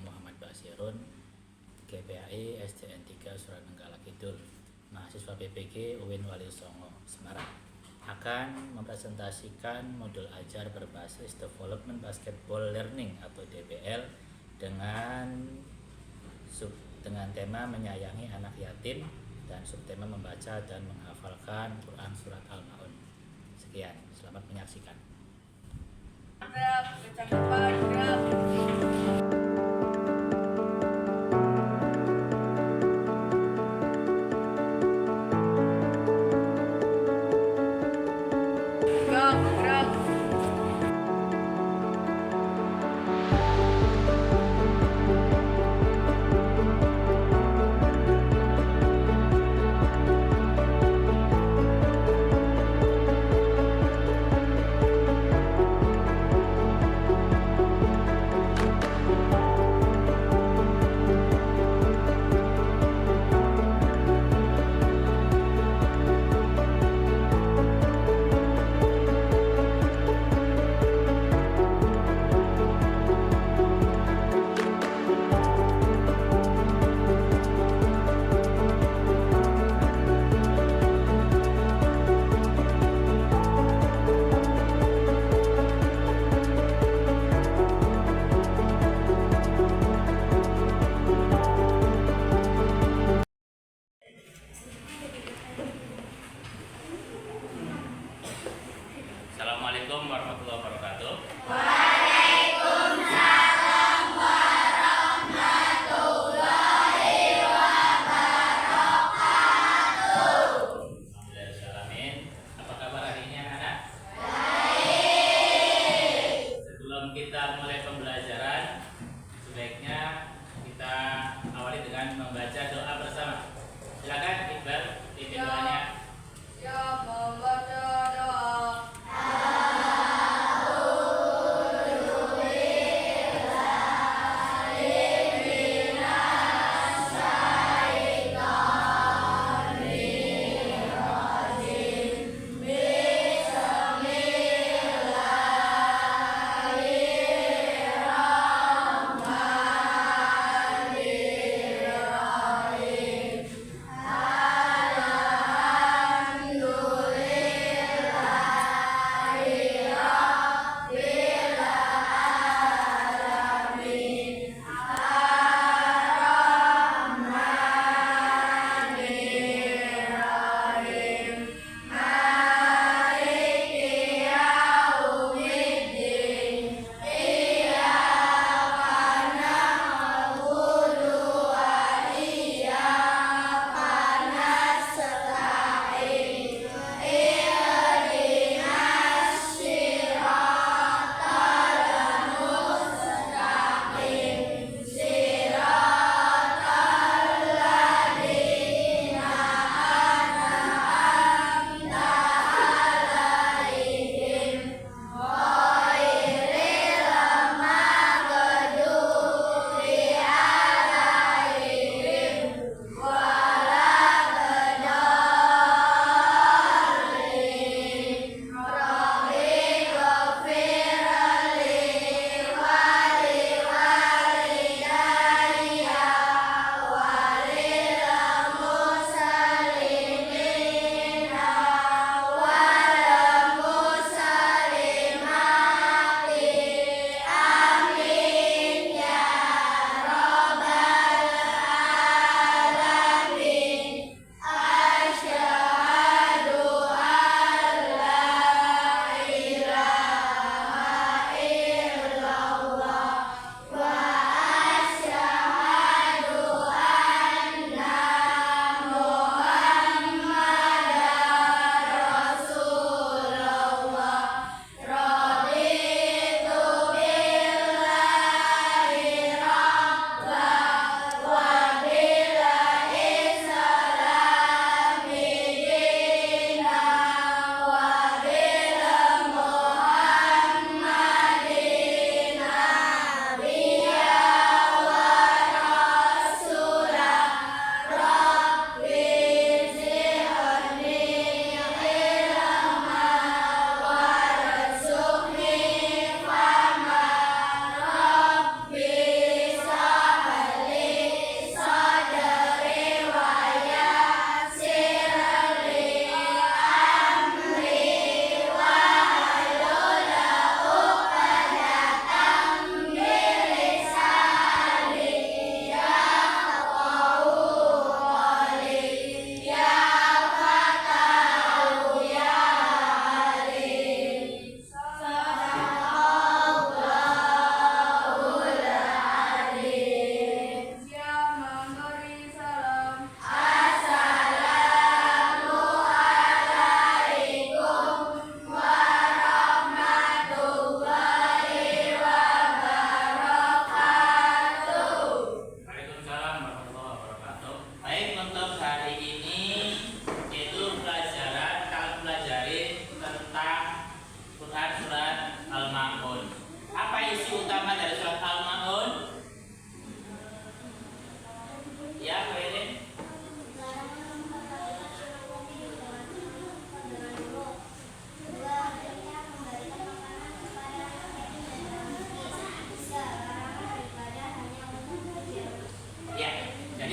Muhammad Basirun, GPAI SDN 3 Surat Nenggala Kidul, mahasiswa PPG UIN Wali Songo, Semarang, akan mempresentasikan modul ajar berbasis Development Basketball Learning atau DBL dengan tema menyayangi anak yatim dan subtema membaca dan menghafalkan Quran Surat Al-Maun. Sekian, selamat menyaksikan.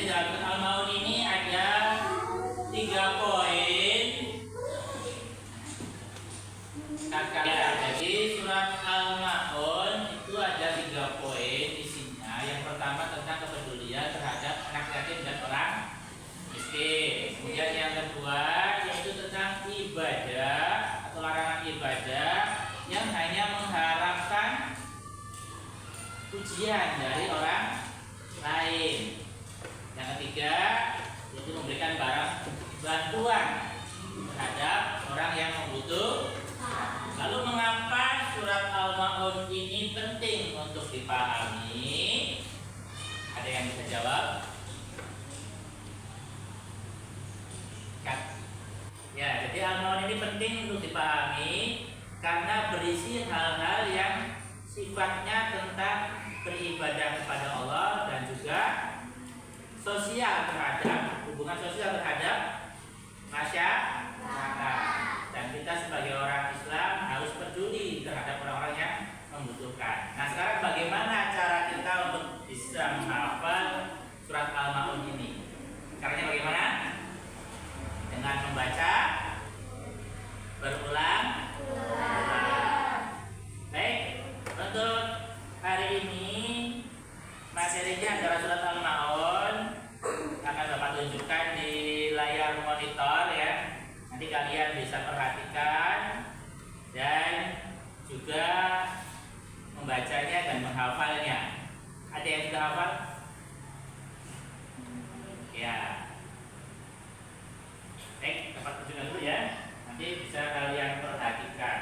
dalam surat Al-Maun ini ada 3 poin. Jadi surat Al-Maun itu ada 3 poin isinya. Yang pertama tentang kepedulian terhadap anak yatim dan orang miskin. Kemudian yang kedua yaitu tentang ibadah atau larangan ibadah yang hanya mengharapkan pujian dari orang lain. Yang ketiga yaitu memberikan barang bantuan terhadap orang yang membutuhkan. Lalu mengapa surat Al-Maun ini penting untuk dipahami? Ada yang bisa jawab? Ya, jadi Al-Maun ini penting untuk dipahami karena berisi hal-hal yang sifatnya tentang beribadah kepada Allah dan juga sosial terhadap hubungan sosial terhadap masyarakat. Dan kita sebagai orang Islam harus peduli terhadap orang-orang yang membutuhkan. Nah, sekarang bagaimana cara kita untuk bisa menghafal surat Al-Maun ini? Caranya bagaimana? Dengan membaca berulang. Baik, untuk hari ini materinya adalah surat Al-Maun. Akan Bapak tunjukkan di layar monitor ya. Nanti kalian bisa perhatikan dan juga membacanya dan menghafalnya. Ada yang sudah hafal? Ya. Baik, dapat tunjukkan dulu ya. Nanti bisa kalian perhatikan.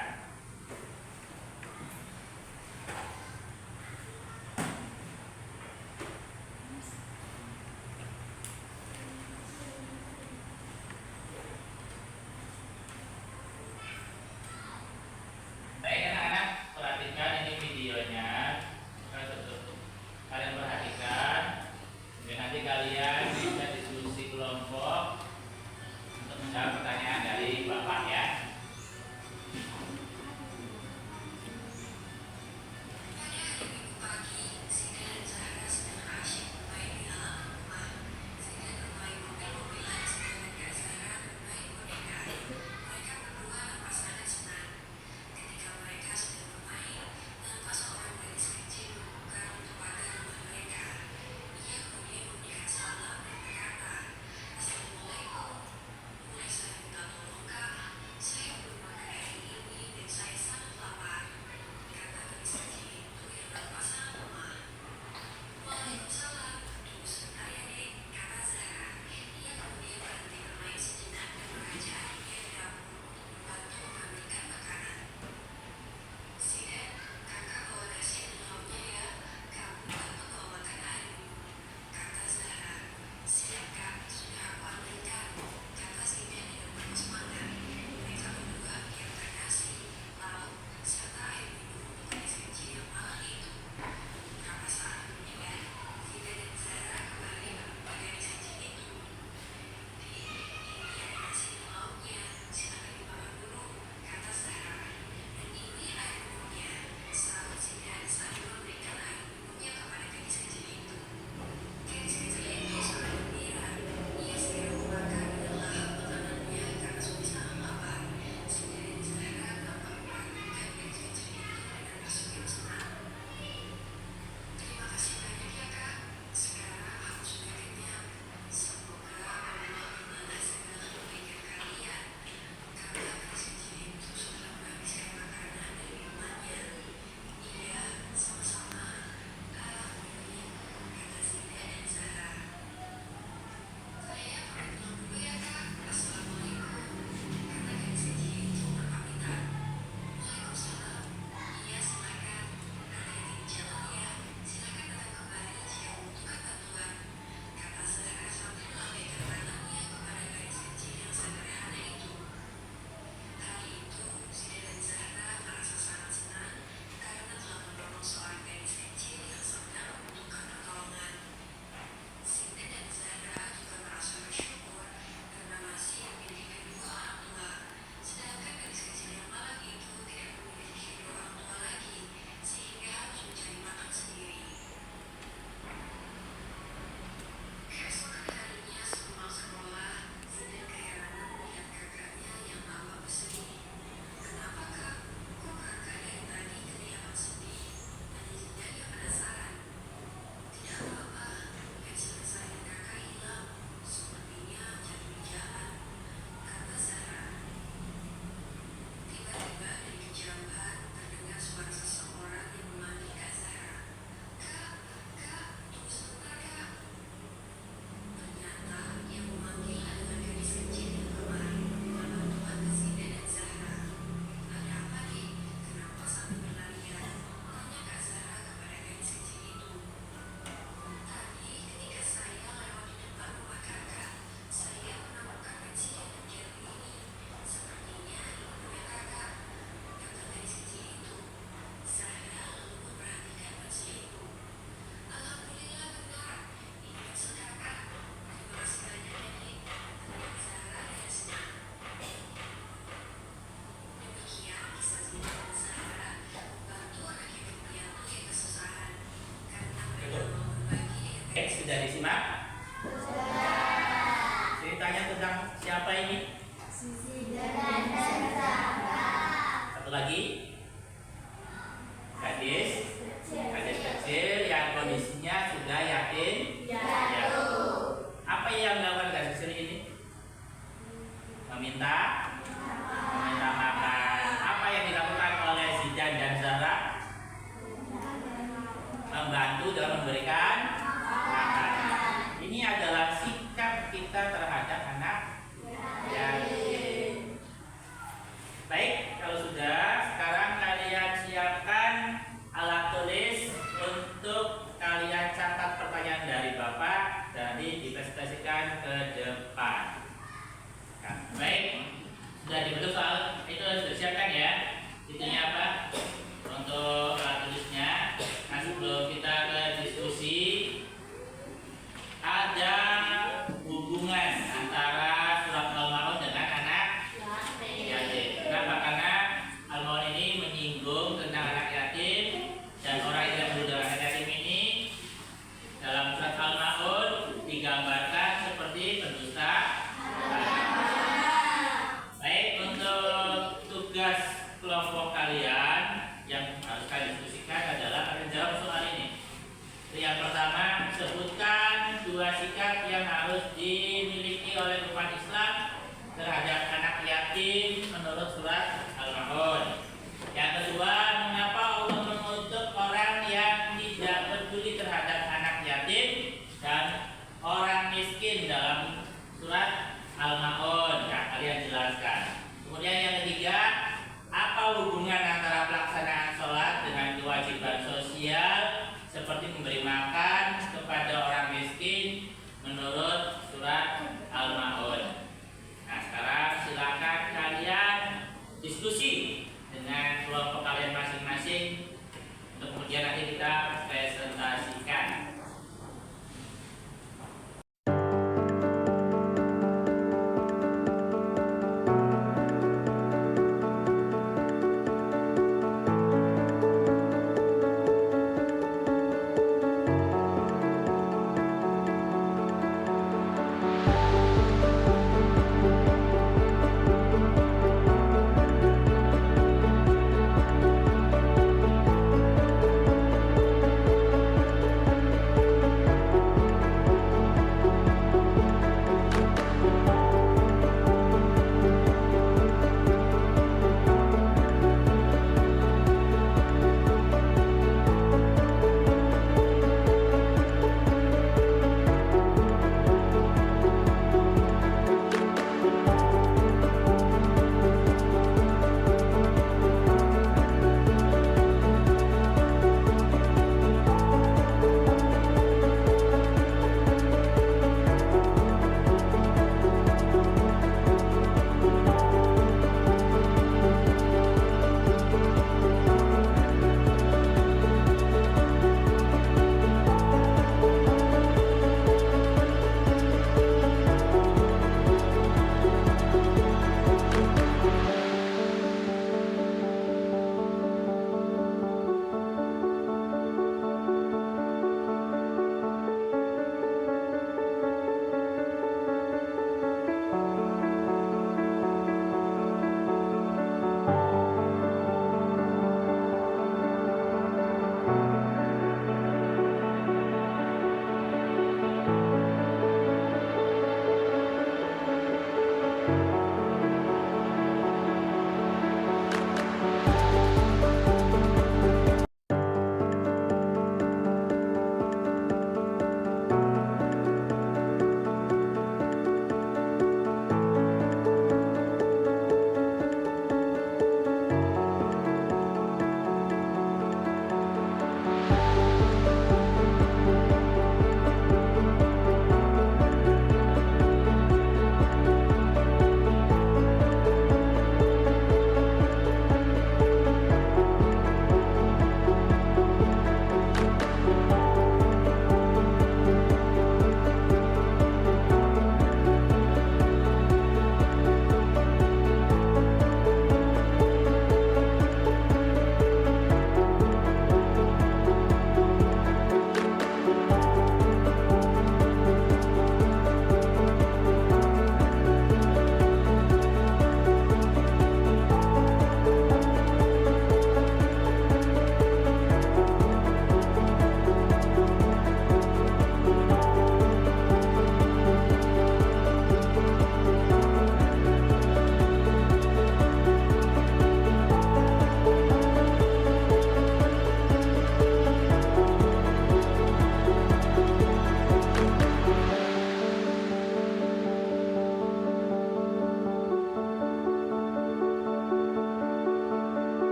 sudah disimak? Ceritanya tentang siapa ini? Satu lagi, gadis kecil yang kondisinya sudah yatim piatu. Apa yang dilakukan gadis kecil ini? Meminta makan. Apa yang dilakukan oleh Zidan dan Zara? Membantu dalam memberikan makanan. Ini adalah sikap kita terhadap anak yatim. Baik, kalau sudah, sekarang kalian siapkan alat tulis untuk kalian catat pertanyaan dari Bapak, jadi dipresentasikan ke depan. Nah, baik, sudah dibentuk soal itu sudah disiapkan ya. Itunya apa? Untuk alat tulisnya. Nah, sebelum kita ke diskusi, ada hubungan antara surat Al-Maun dengan anak yatim. Kenapa? Karena Al-Maun ini menyinggung tentang anak yatim, dan orang yang tidak peduli dengan anak yatim ini dalam surat Al-Maun digambarkan seperti pendusta. Baik, untuk tugas kelompok kalian yang harus kalian diskusikan adalah kalian jawab soal ini. Yang pertama, sebutkan 2 sikap yang harus dimiliki oleh umat Islam terhadap anak yatim menurut surat Al-Maun. Yang kedua, mengapa Allah mengutuk orang yang tidak peduli terhadap anak yatim dan orang miskin dalam surat Al-Maun? Nah, kalian jelaskan. Kemudian yang ketiga, apa hubungan antara pelaksanaan sholat dengan kewajiban sosial seperti memberi makan kepada orang miskin menurut surat Al-Maun? Nah, sekarang silakan kalian diskusi dengan kelompok kalian masing-masing untuk kemudian nanti kita presentasikan.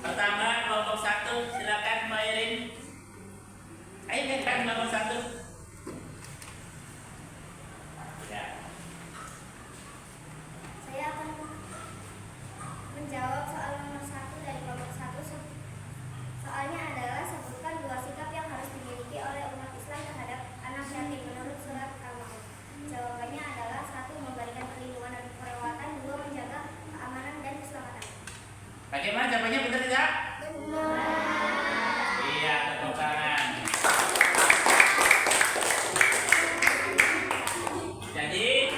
Pertama kelompok 1, silakan Mbak Irin. Ayo kan kelompok 1. Ya. Saya akan menjawab soal nomor 1 dari kelompok 1. Soalnya adalah sebutkan 2 sikap yang harus dimiliki oleh umat Islam terhadap anak yatim menurut surat Al-Maun. Jawabannya adalah 1. Memberikan perlindungan dan perawatan, 2. Menjaga keamanan dan keselamatan. Bagaimana jawabannya, benar tidak? Benar. Iya, tepuk tangan. Jadi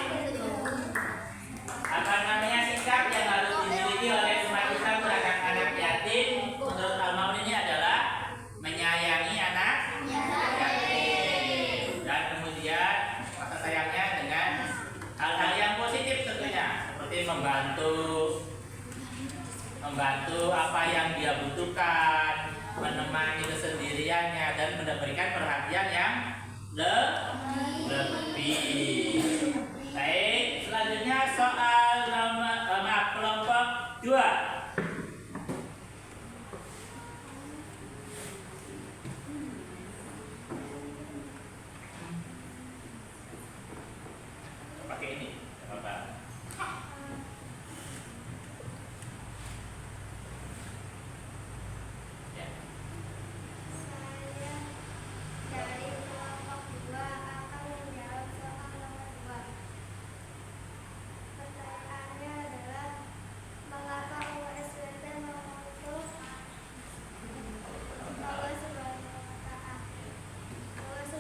apa namanya sikap yang harus dimiliki oleh umat Islam terhadap anak yatim menurut Al-Maun ini adalah menyayangi anak yatim dan kemudian rasa sayangnya dengan hal-hal yang positif tentunya, seperti membantu apa yang dia butuhkan, menemani kesendiriannya dan memberikan perhatian yang lebih. Baik, selanjutnya soal kelompok 2. Pakai ini, apa? Ya. Saya dari kelompok 2 akan menjawab soal nomor 2. Pertanyaannya adalah mengapa USWT mengutus Allah Subhanahu wa Ta'ala mengutus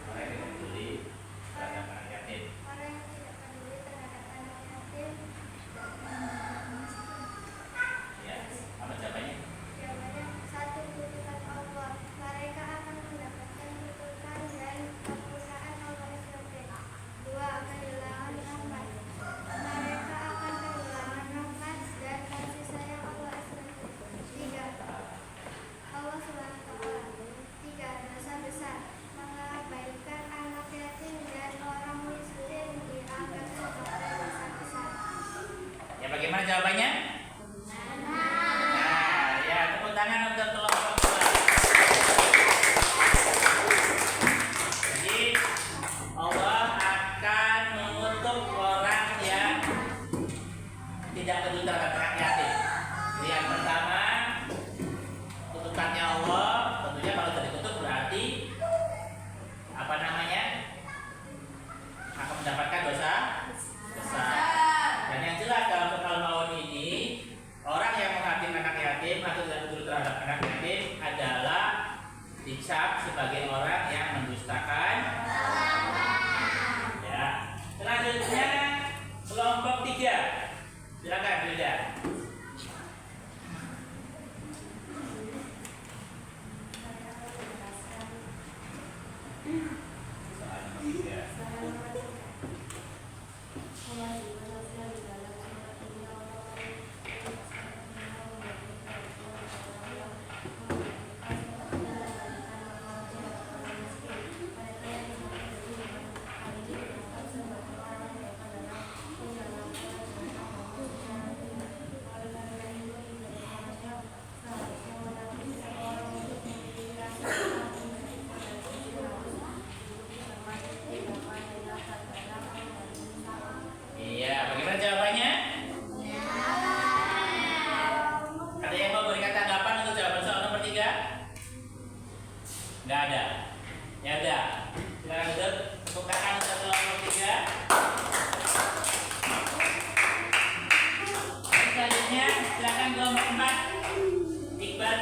Orang yang peduli terhadap anak yatim. orang yang tidak peduli terhadap anak yatim. Ya, apa jawabannya? Jawabannya 1. Kutukan Allah. Mereka akan mendapatkan kutukan dan kemurkaan Allah SWT. 2. Kehilangan rahmat. Mereka akan kehilangan rahmat dan kasih sayang Allah SWT. 3. Allah SWT. 3. Dosa besar. Mengabaikan anak yatim dan orang miskin dianggap sebagai dosa besar. Ya, bagaimana jawabannya? Nah, ya, tepuk tangan untuk kelompok 2. Jadi Allah akan mengutuk orang yang tidak peduli terhadap anak yatim. Jadi yang pertama, kutukannya Allah, tentunya kalau sudah dikutuk berarti apa namanya? Akan mendapatkan dosa besar. Dan yang jelas dalam Al-Maun ini, orang yang menghakim anak yatim atau tidak peduli terhadap anak yatim adalah dicap sebagai orang yang mendustakan. Ya. Selanjutnya kelompok 3. Silakan Frida. Soal nomor 3. Iya, bagaimana jawabannya? Ada yang mau berikan tanggapan untuk jawaban soal nomor 3? Nggak ada. Ya udah. Silakan duduk. Tepuk tangan untuk kelompok 3. Selanjutnya silakan kelompok 4. Iqbal.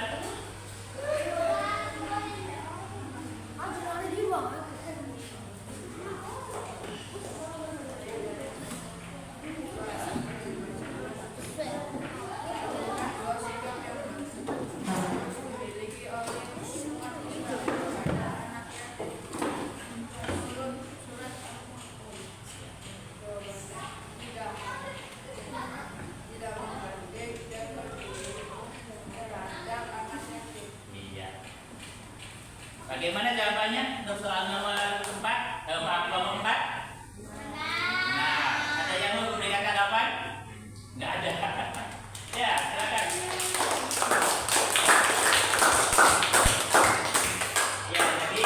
Iya. Bagaimana jawabannya untuk soal nomor 4? Kelompok 4? Nah, ada yang mau memberikan tanggapan? Nggak ada. Ya, silakan. Ya, jadi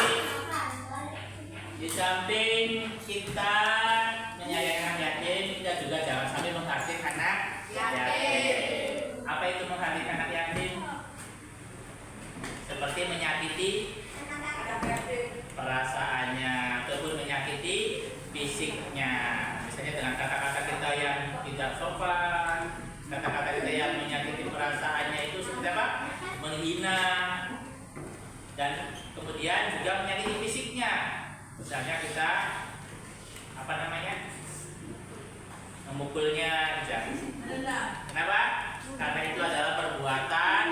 di samping kita menyayangkan anak yatim, kita juga jangan sampai menghardik anak yatim. Apa itu menghardik anak yatim? Seperti menyakiti perasaannya ataupun menyakiti fisiknya, misalnya dengan kata-kata kita yang tidak sopan, kata-kata kita yang menyakiti perasaannya itu seperti apa? Menghina, dan kemudian juga menyakiti fisiknya. Misalnya kita apa namanya, memukulnya, kenapa? Karena itu adalah perbuatan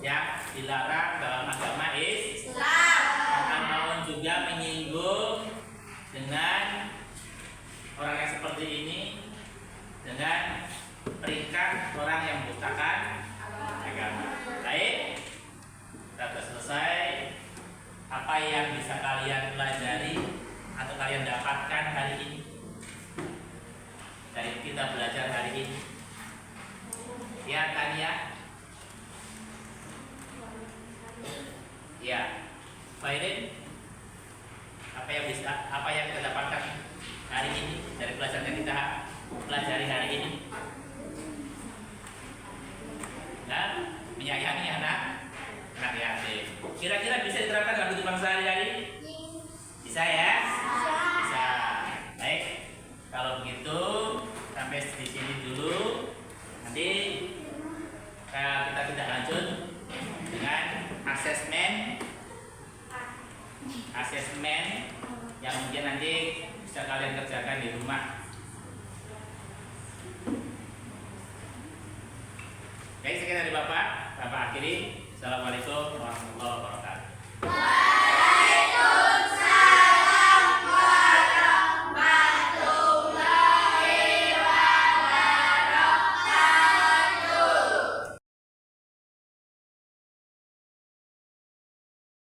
yang dilarang dalam agama Islam. Namun juga menyinggung dengan orang yang seperti ini dengan peringkat orang yang membutakan agama. Baik, kita sudah selesai. Apa yang bisa kalian pelajari atau kalian dapatkan hari ini dari kita belajar hari ini? Ya, Tania. Ya, Pak Irin, apa yang kita dapatkan hari ini dari pelajaran yang kita pelajari hari ini? Nah, menyayangi anak yatim. Kira-kira bisa diterapkan dalam kehidupan sehari-hari? Bisa ya? Bisa. Baik, kalau begitu sampai di sini dulu. Nanti kita tidak lanjut dengan asesmen yang mungkin nanti bisa kalian kerjakan di rumah. Baik, sekian dari Bapak akhiri. Assalamualaikum warahmatullahi wabarakatuh.